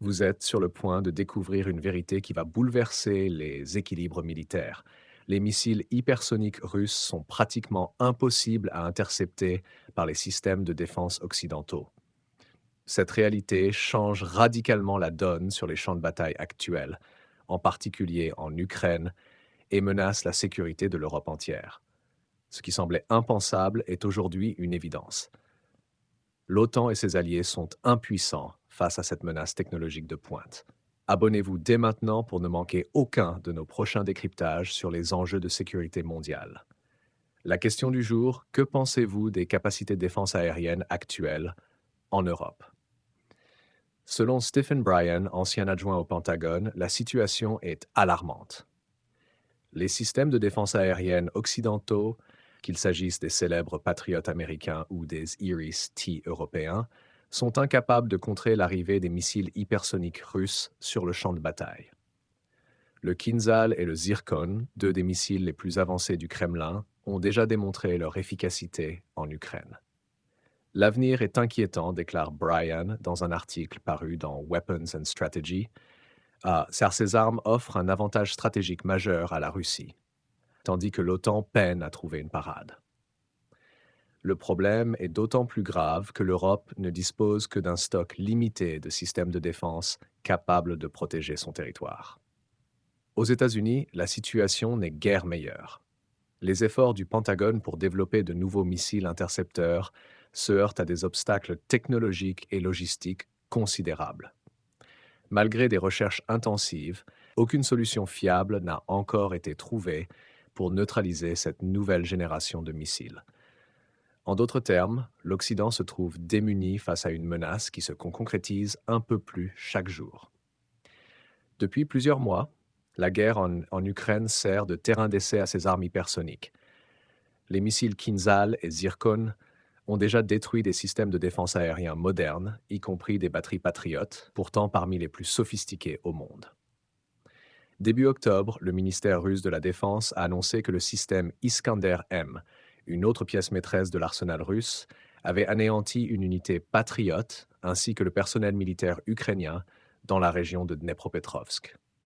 Vous êtes sur le point de découvrir une vérité qui va bouleverser les équilibres militaires. Les missiles hypersoniques russes sont pratiquement impossibles à intercepter par les systèmes de défense occidentaux. Cette réalité change radicalement la donne sur les champs de bataille actuels, en particulier en Ukraine, et menace la sécurité de l'Europe entière. Ce qui semblait impensable est aujourd'hui une évidence. L'OTAN et ses alliés sont impuissants face à cette menace technologique de pointe. Abonnez-vous dès maintenant pour ne manquer aucun de nos prochains décryptages sur les enjeux de sécurité mondiale. La question du jour, que pensez-vous des capacités de défense aérienne actuelles en Europe? Selon Stephen Bryan, ancien adjoint au Pentagone, la situation est alarmante. Les systèmes de défense aérienne occidentaux, qu'il s'agisse des célèbres Patriotes américains ou des Iris-T européens, sont incapables de contrer l'arrivée des missiles hypersoniques russes sur le champ de bataille. Le Kinzhal et le Zirkon, deux des missiles les plus avancés du Kremlin, ont déjà démontré leur efficacité en Ukraine. L'avenir est inquiétant, déclare Bryan dans un article paru dans Weapons and Strategy, car ces armes offrent un avantage stratégique majeur à la Russie, tandis que l'OTAN peine à trouver une parade. Le problème est d'autant plus grave que l'Europe ne dispose que d'un stock limité de systèmes de défense capables de protéger son territoire. Aux États-Unis, la situation n'est guère meilleure. Les efforts du Pentagone pour développer de nouveaux missiles intercepteurs se heurtent à des obstacles technologiques et logistiques considérables. Malgré des recherches intensives, aucune solution fiable n'a encore été trouvée pour neutraliser cette nouvelle génération de missiles. En d'autres termes, l'Occident se trouve démuni face à une menace qui se concrétise un peu plus chaque jour. Depuis plusieurs mois, la guerre en Ukraine sert de terrain d'essai à ces armes hypersoniques. Les missiles Kinzhal et Zirkon ont déjà détruit des systèmes de défense aérien modernes, y compris des batteries Patriot, pourtant parmi les plus sophistiqués au monde. Début octobre, le ministère russe de la Défense a annoncé que le système Iskander-M, une autre pièce maîtresse de l'arsenal russe, avait anéanti une unité Patriot ainsi que le personnel militaire ukrainien dans la région de Dnepropetrovsk.